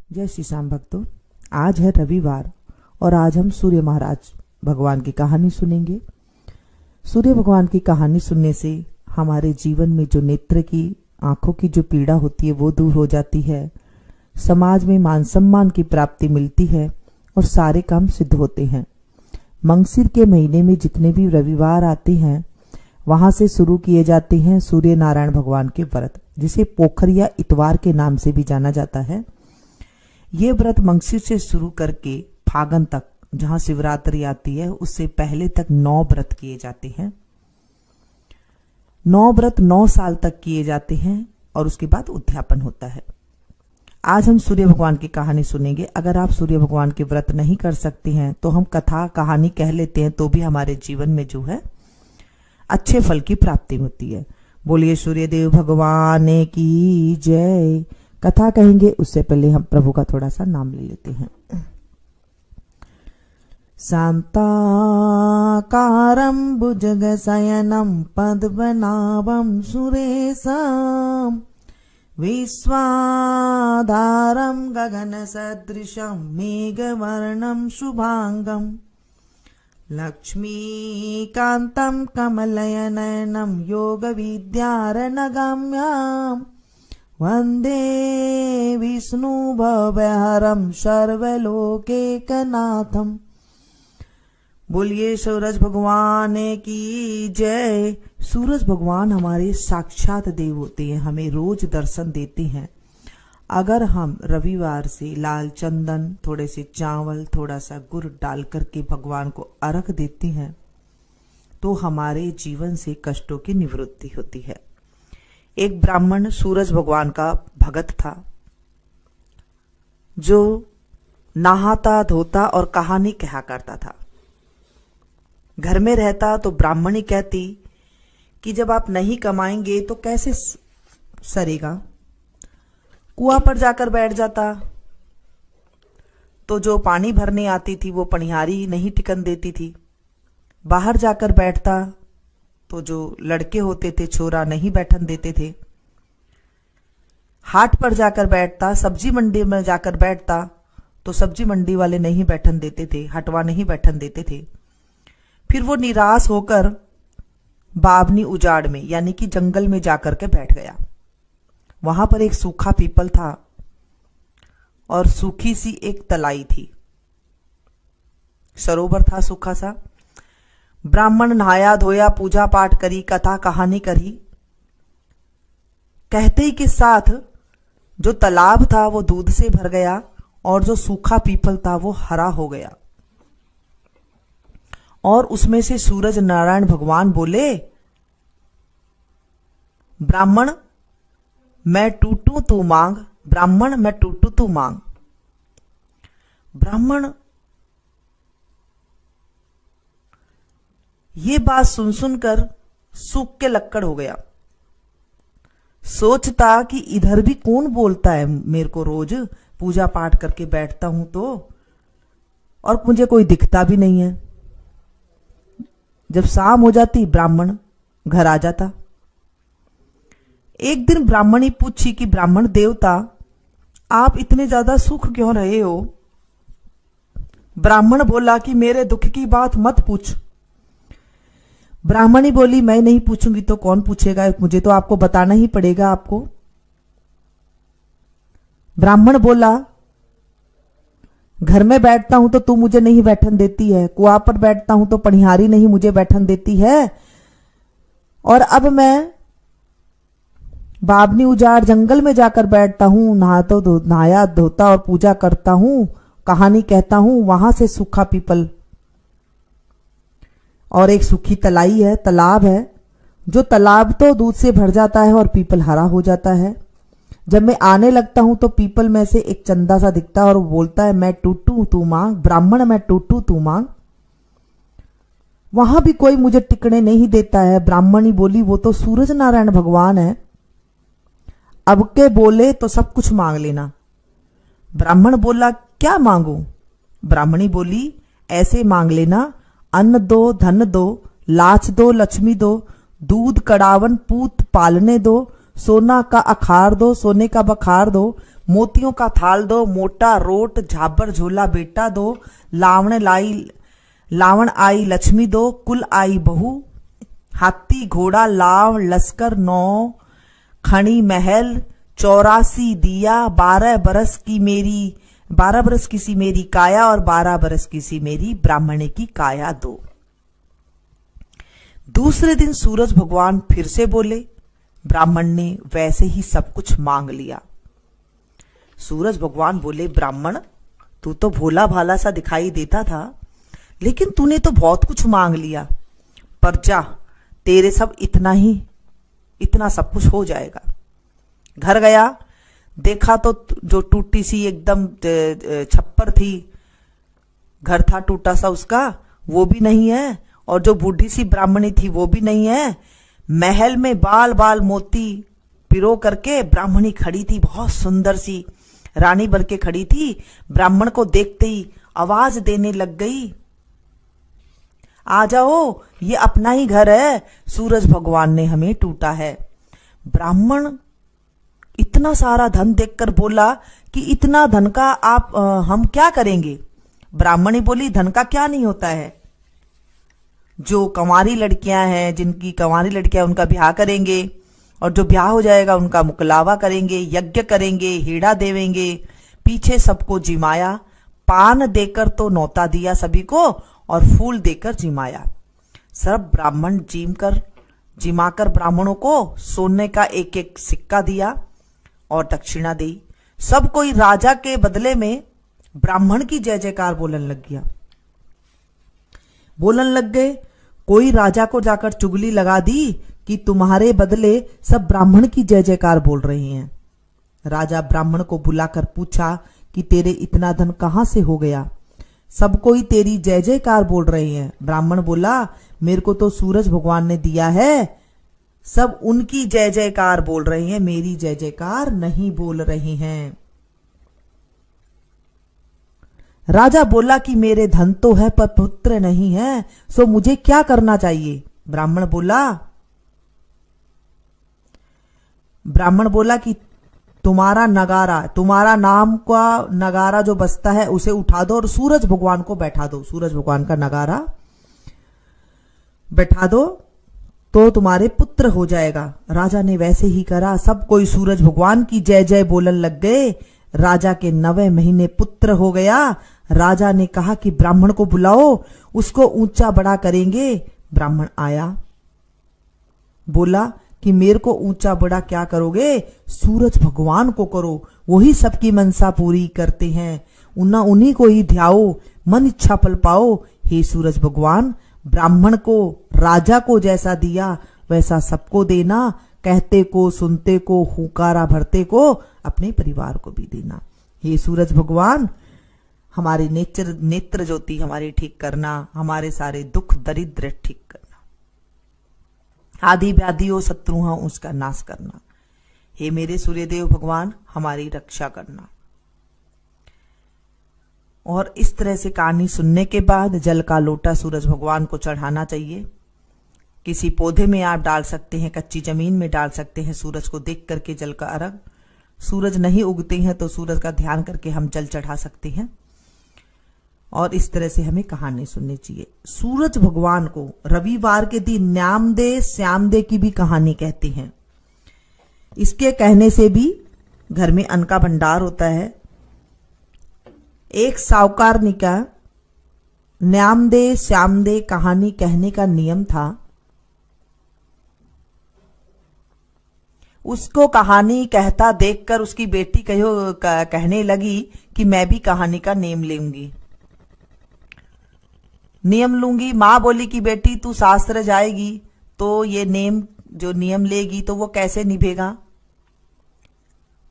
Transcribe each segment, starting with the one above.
जय श्री श्याम भक्तों, आज है रविवार और आज हम सूर्य महाराज भगवान की कहानी सुनेंगे। सूर्य भगवान की कहानी सुनने से हमारे जीवन में जो नेत्र की आंखों की जो पीड़ा होती है वो दूर हो जाती है, समाज में मान सम्मान की प्राप्ति मिलती है और सारे काम सिद्ध होते हैं। मंगसिर के महीने में जितने भी रविवार आते हैं वहां से शुरू किए जाते हैं सूर्य नारायण भगवान के व्रत, जिसे पोखर या इतवार के नाम से भी जाना जाता है। ये व्रत मंगसिर से शुरू करके फागुन तक, जहां शिवरात्रि आती है, उससे पहले तक 9 व्रत किए जाते हैं। 9 व्रत 9 साल तक किए जाते हैं और उसके बाद उद्यापन होता है। आज हम सूर्य भगवान की कहानी सुनेंगे। अगर आप सूर्य भगवान के व्रत नहीं कर सकते हैं तो हम कथा कहानी कह लेते हैं, तो भी हमारे जीवन में जो है अच्छे फल की प्राप्ति होती है। बोलिए सूर्यदेव भगवान की जय। कथा कहेंगे उससे पहले हम प्रभु का थोड़ा सा नाम ले लेते हैं। शांताकारं भुजगशयनं पद्मनाभं सुरेशं विश्वाधारं गगनसदृशं मेघवर्णं शुभांगं लक्ष्मीकान्तं कमलनयनं योगविद्यारनगम्यं वन्दे विष्णुभवहरं सर्वलोकैकनाथम्। बोलिए सूरज भगवान की जय। सूरज भगवान हमारे साक्षात देव होते हैं, हमें रोज दर्शन देते हैं। अगर हम रविवार से लाल चंदन, थोड़े से चावल, थोड़ा सा गुड़ डाल करके भगवान को अर्घ देते हैं तो हमारे जीवन से कष्टों की निवृत्ति होती है। एक ब्राह्मण सूरज भगवान का भगत था, जो नहाता धोता और कहानी कहा करता था। घर में रहता तो ब्राह्मणी कहती कि जब आप नहीं कमाएंगे तो कैसे सरेगा। कुआं पर जाकर बैठ जाता तो जो पानी भरने आती थी वो पनिहारी नहीं टिकन देती थी। बाहर जाकर बैठता तो जो लड़के होते थे छोरा नहीं बैठन देते थे। हाट पर जाकर बैठता, सब्जी मंडी में जाकर बैठता तो सब्जी मंडी वाले नहीं बैठन देते थे, हटवा नहीं बैठन देते थे। फिर वो निराश होकर बावनी उजाड़ में यानी कि जंगल में जाकर के बैठ गया। वहां पर एक सूखा पीपल था और सूखी सी एक तलाई थी, सरोवर था सूखा सा। ब्राह्मण नहाया धोया, पूजा पाठ करी, कथा कहानी करी। कहते ही के साथ जो तालाब था वो दूध से भर गया और जो सूखा पीपल था वो हरा हो गया। और उसमें से सूरज नारायण भगवान बोले, ब्राह्मण मैं टूटू तू मांग, ब्राह्मण मैं टूटू तू मांग। ब्राह्मण ये बात सुन सुनकर सूख के लक्कड़ हो गया। सोचता कि इधर भी कौन बोलता है, मेरे को रोज पूजा पाठ करके बैठता हूं तो, और मुझे कोई दिखता भी नहीं है। जब शाम हो जाती ब्राह्मण घर आ जाता। एक दिन ब्राह्मणी पूछी कि ब्राह्मण देवता आप इतने ज्यादा सुख क्यों रहे हो। ब्राह्मण बोला कि मेरे दुख की बात मत पूछ। ब्राह्मणी बोली मैं नहीं पूछूंगी तो कौन पूछेगा, मुझे तो आपको बताना ही पड़ेगा आपको। ब्राह्मण बोला घर में बैठता हूं तो तू मुझे नहीं बैठन देती है, कुआं पर बैठता हूं तो पनिहारी नहीं मुझे बैठन देती है, और अब मैं बावनी उजाड़ जंगल में जाकर बैठता हूं, नहाया धोता और पूजा करता हूं, कहानी कहता हूं। वहां से सूखा पीपल और एक सूखी तलाई है, तालाब है, जो तालाब तो दूध से भर जाता है और पीपल हरा हो जाता है। जब मैं आने लगता हूं तो पीपल में से एक चंदा सा दिखता है और वो बोलता है मैं टूटू तू मांग, ब्राह्मण मैं टूटू तू मांग। वहां भी कोई मुझे टिकने नहीं देता है। ब्राह्मणी बोली वो तो सूरज नारायण भगवान है, अब के बोले तो सब कुछ मांग लेना। ब्राह्मण बोला क्या मांगू। ब्राह्मणी बोली ऐसे मांग लेना, अन्न दो, धन दो, लाच दो, लक्ष्मी दो, दूध कड़ावन पूत पालने दो, सोना का अखार दो, सोने का बखार दो, मोतियों का थाल दो, मोटा रोट झाबर झोला बेटा दो, लावण आई लक्ष्मी दो, कुल आई बहू, हाथी घोड़ा लाव लश्कर 9 खणी महल, 84 दिया, 12 बरस की सी मेरी काया और 12 बरस की सी मेरी ब्राह्मणे की काया दो। दूसरे दिन सूरज भगवान फिर से बोले। ब्राह्मण ने वैसे ही सब कुछ मांग लिया। सूरज भगवान बोले, ब्राह्मण तू तो भोला भाला सा दिखाई देता था, लेकिन तूने तो बहुत कुछ मांग लिया। पर जा, तेरे सब इतना सब कुछ हो जाएगा। घर गया, देखा तो जो टूटी सी एकदम छप्पर थी, घर था टूटा सा उसका, वो भी नहीं है, और जो बूढ़ी सी ब्राह्मणी थी वो भी नहीं है। महल में बाल बाल मोती पिरो करके ब्राह्मणी खड़ी थी, बहुत सुंदर सी रानी बन के खड़ी थी। ब्राह्मण को देखते ही आवाज देने लग गई, आ जाओ, ये अपना ही घर है, सूरज भगवान ने हमें टूटा है। ब्राह्मण इतना सारा धन देखकर बोला कि इतना धन का हम क्या करेंगे। ब्राह्मणी बोली, धन का क्या नहीं होता है, जो कंवारी लड़कियां हैं, जिनकी कंवारी लड़कियां उनका ब्याह करेंगे, और जो ब्याह हो जाएगा उनका मुकलावा करेंगे, यज्ञ करेंगे, हीड़ा देवेंगे। पीछे सबको जिमाया, पान देकर तो नौता दिया सभी को, और फूल देकर जिमाया। सब ब्राह्मण जिमाकर ब्राह्मणों को सोने का एक एक सिक्का दिया और दक्षिणा दी। सब कोई राजा के बदले में ब्राह्मण की जय जयकार बोलन लग गए। कोई राजा को जाकर चुगली लगा दी कि तुम्हारे बदले सब ब्राह्मण की जय जयकार बोल रहे हैं। राजा ब्राह्मण को बुलाकर पूछा कि तेरे इतना धन कहां से हो गया, सब कोई तेरी जय जयकार बोल रहे हैं। ब्राह्मण बोला, मेरे को तो सूरज भगवान ने दिया है, सब उनकी जय जयकार बोल रहे हैं, मेरी जय जयकार नहीं बोल रहे हैं। राजा बोला कि मेरे धन तो है पर पुत्र नहीं है, सो मुझे क्या करना चाहिए। ब्राह्मण बोला कि तुम्हारा नाम का नगारा जो बजता है उसे उठा दो और सूरज भगवान को बैठा दो। सूरज भगवान का नगारा बैठा दो तो तुम्हारे पुत्र हो जाएगा। राजा ने वैसे ही करा, सब कोई सूरज भगवान की जय जय बोलन लग गए। राजा के 9वें महीने पुत्र हो गया। राजा ने कहा कि ब्राह्मण को बुलाओ, उसको ऊंचा बड़ा करेंगे। ब्राह्मण आया, बोला कि मेरे को ऊंचा बड़ा क्या करोगे, सूरज भगवान को करो, वही सबकी मनसा पूरी करते हैं, उन्हीं को ही ध्याओ, मन इच्छा फल पाओ। हे सूरज भगवान, ब्राह्मण को राजा को जैसा दिया वैसा सबको देना, कहते को सुनते को हुकारा भरते को अपने परिवार को भी देना। हे सूरज भगवान, हमारी नेत्र ज्योति हमारी ठीक करना, हमारे सारे दुख दरिद्र ठीक करना, आदि व्याधि हो शत्रु हो उसका नाश करना। हे मेरे सूर्यदेव भगवान, हमारी रक्षा करना। और इस तरह से कहानी सुनने के बाद जल का लोटा सूरज भगवान को चढ़ाना चाहिए। किसी पौधे में आप डाल सकते हैं, कच्ची जमीन में डाल सकते हैं, सूरज को देख करके जल का अर्घ। सूरज नहीं उगते हैं तो सूरज का ध्यान करके हम जल चढ़ा सकते हैं। और इस तरह से हमें कहानी सुननी चाहिए। सूरज भगवान को रविवार के दिन न्यामदे श्यामदे की भी कहानी कहते हैं। इसके कहने से भी घर में अन्न का भंडार होता है। एक साहूकारनी का न्यामदे श्यामदे कहानी कहने का नियम था। उसको कहानी कहता देखकर उसकी बेटी कहने लगी कि मैं भी कहानी का नियम लूंगी। माँ बोली कि बेटी तू शास्त्र जाएगी तो ये नियम लेगी तो वो कैसे निभेगा।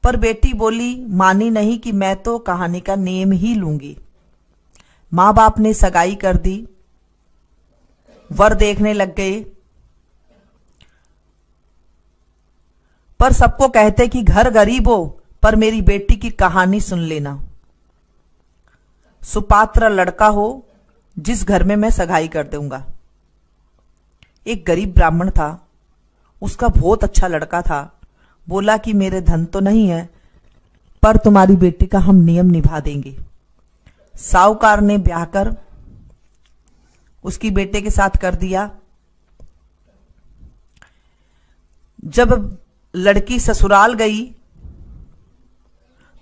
पर बेटी बोली, मानी नहीं कि मैं तो कहानी का नेम ही लूंगी। माँ बाप ने सगाई कर दी, वर देखने लग गए, पर सबको कहते कि घर गरीब हो पर मेरी बेटी की कहानी सुन लेना। सुपात्र लड़का हो जिस घर में मैं सगाई कर दूंगा। एक गरीब ब्राह्मण था, उसका बहुत अच्छा लड़का था। बोला कि मेरे धन तो नहीं है पर तुम्हारी बेटी का हम नियम निभा देंगे। साहूकार ने ब्याह कर उसकी बेटे के साथ कर दिया। जब लड़की ससुराल गई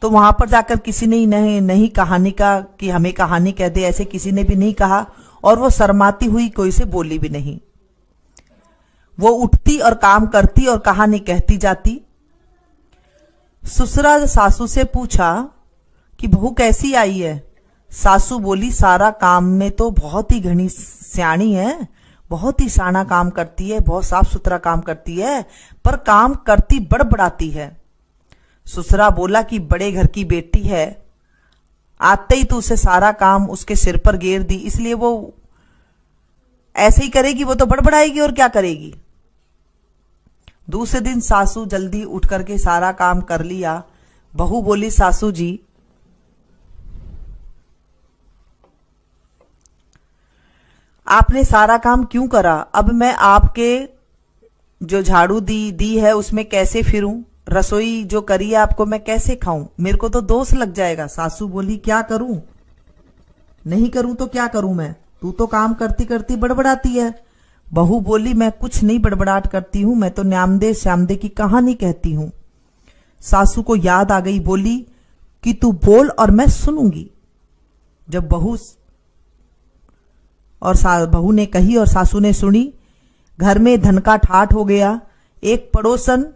तो वहां पर जाकर किसी ने नहीं कहानी का कि हमें कहानी कह दे, ऐसे किसी ने भी नहीं कहा, और वो शर्माती हुई कोई से बोली भी नहीं। वो उठती और काम करती और कहानी कहती जाती। ससुरा सासू से पूछा कि बहू कैसी आई है। सासू बोली, सारा काम में तो बहुत ही घनी सियाणी है, बहुत ही साना काम करती है, बहुत साफ सुथरा काम करती है, पर काम करती बड़बड़ाती है। ससुरा बोला कि बड़े घर की बेटी है, आते ही तो उसे सारा काम उसके सिर पर घेर दी, इसलिए वो ऐसे ही करेगी, वो तो बड़बड़ाएगी और क्या करेगी। दूसरे दिन सासू जल्दी उठ करके सारा काम कर लिया। बहू बोली, सासू जी आपने सारा काम क्यों करा, अब मैं आपके जो झाड़ू दी है उसमें कैसे फिरूं, रसोई जो करी है आपको मैं कैसे खाऊं, मेरे को तो दोष लग जाएगा। सासू बोली, क्या करूं, नहीं करूं तो क्या करूं मैं, तू तो काम करती करती बड़बड़ाती है। बहू बोली, मैं कुछ नहीं बड़बड़ाहट करती हूं, मैं तो न्यामदे श्यामदे की कहानी कहती हूं। सासू को याद आ गई, बोली कि तू बोल और मैं सुनूंगी। जब बहू ने कही और सासू ने सुनी, घर में धन का ठाठ हो गया। एक पड़ोसन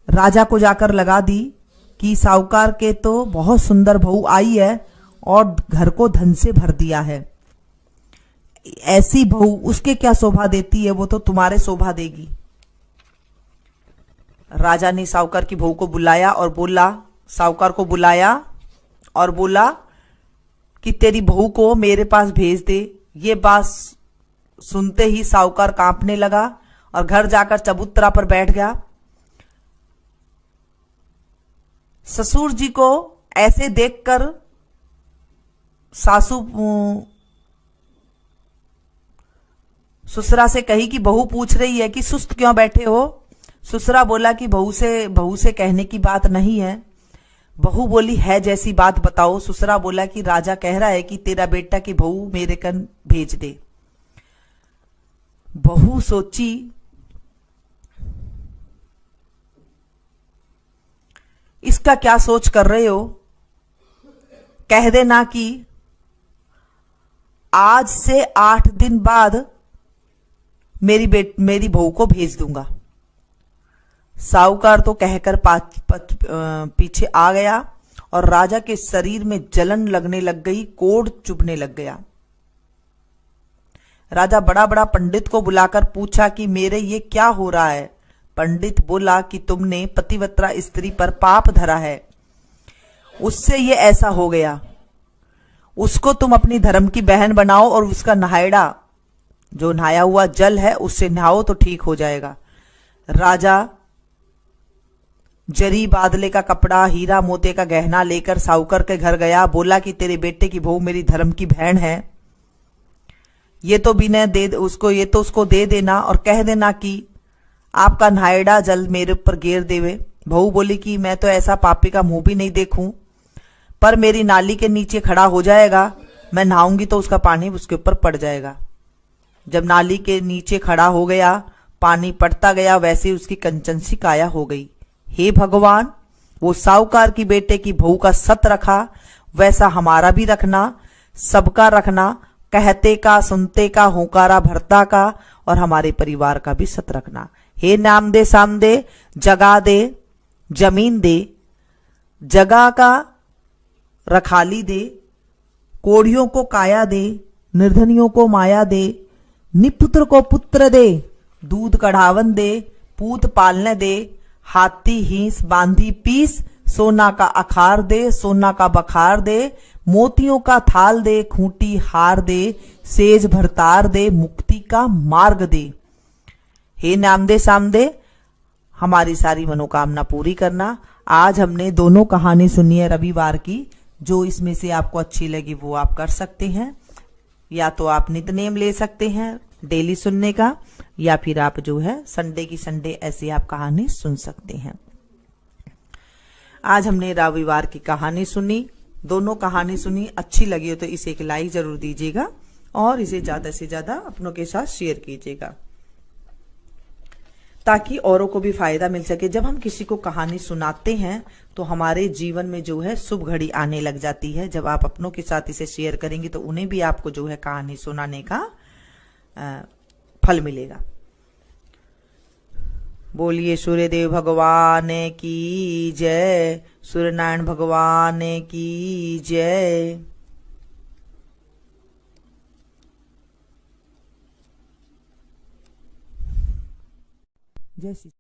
राजा को जाकर लगा दी कि साहूकार के तो बहुत सुंदर बहू आई है और घर को धन से भर दिया है, ऐसी बहू उसके क्या शोभा देती है, वो तो तुम्हारे शोभा देगी। राजा ने साहूकार की बहू को बुलाया और बोला, साहूकार को बुलाया और बोला कि तेरी बहू को मेरे पास भेज दे। ये बात सुनते ही साहूकार कांपने लगा और घर जाकर चबूतरा पर बैठ गया। ससुर जी को ऐसे देखकर सासू ससुरा से कही कि बहू पूछ रही है कि सुस्त क्यों बैठे हो। ससुरा बोला कि बहू से कहने की बात नहीं है। बहू बोली, है जैसी बात बताओ। ससुरा बोला कि राजा कह रहा है कि तेरा बेटा की बहू मेरे कन भेज दे। बहू सोची, इसका क्या सोच कर रहे हो, कह देना कि आज से 8 दिन बाद मेरी बहू को भेज दूंगा। साहूकार तो कहकर पीछे आ गया और राजा के शरीर में जलन लगने लग गई, कोढ़ चुभने लग गया। राजा बड़ा बड़ा पंडित को बुलाकर पूछा कि मेरे ये क्या हो रहा है। पंडित बोला कि तुमने पतिव्रता स्त्री पर पाप धरा है, उससे ये ऐसा हो गया। उसको तुम अपनी धर्म की बहन बनाओ और उसका नहायड़ा, जो नहाया हुआ जल है, उससे नहाओ तो ठीक हो जाएगा। राजा जरी बादले का कपड़ा, हीरा मोते का गहना लेकर साहूकार के घर गया। बोला कि तेरे बेटे की बहू मेरी धर्म की बहन है, ये तो बिना दे उसको, ये तो उसको दे देना और कह देना कि आपका नहायड़ा जल मेरे ऊपर घेर देवे। बहू बोली कि मैं तो ऐसा पापी का मुंह भी नहीं देखूं, पर मेरी नाली के नीचे खड़ा हो जाएगा, मैं नहाऊंगी तो उसका पानी उसके ऊपर पड़ जाएगा। जब नाली के नीचे खड़ा हो गया, पानी पड़ता गया, वैसे उसकी कंचन सी काया हो गई। हे भगवान, वो साहूकार की बेटे की बहू का सत रखा, वैसा हमारा भी रखना, सबका रखना, कहते का, सुनते का, होकारा भरता का, और हमारे परिवार का भी सत रखना। हे नाम दे साम दे, जगा दे, जमीन दे, जगा का रखाली दे, कोढ़ियों को काया दे, निर्धनियों को माया दे, निपुत्र को पुत्र दे, दूध कढ़ावन दे, पूत पालने दे, हाथी हिंस बांधी पीस, सोना का अखार दे, सोना का बखार दे, मोतियों का थाल दे, खूंटी हार दे, सेज भरतार दे, मुक्ति का मार्ग दे। हे नामदे सामदे, हमारी सारी मनोकामना पूरी करना। आज हमने दोनों कहानी सुनी है रविवार की, जो इसमें से आपको अच्छी लगी वो आप कर सकते हैं, या तो आप नितनेम ले सकते हैं डेली सुनने का, या फिर आप जो है संडे की संडे ऐसी आप कहानी सुन सकते हैं। आज हमने रविवार की कहानी सुनी, दोनों कहानी सुनी। अच्छी लगी हो तो इसे एक लाइक जरूर दीजिएगा और इसे ज्यादा से ज्यादा अपनों के साथ शेयर कीजिएगा ताकि औरों को भी फायदा मिल सके। जब हम किसी को कहानी सुनाते हैं तो हमारे जीवन में जो है शुभ घड़ी आने लग जाती है। जब आप अपनों के साथ इसे शेयर करेंगे तो उन्हें भी आपको जो है कहानी सुनाने का फल मिलेगा। बोलिए सूर्यदेव भगवान की जय, सूर्यनारायण भगवान की जय। जय श्री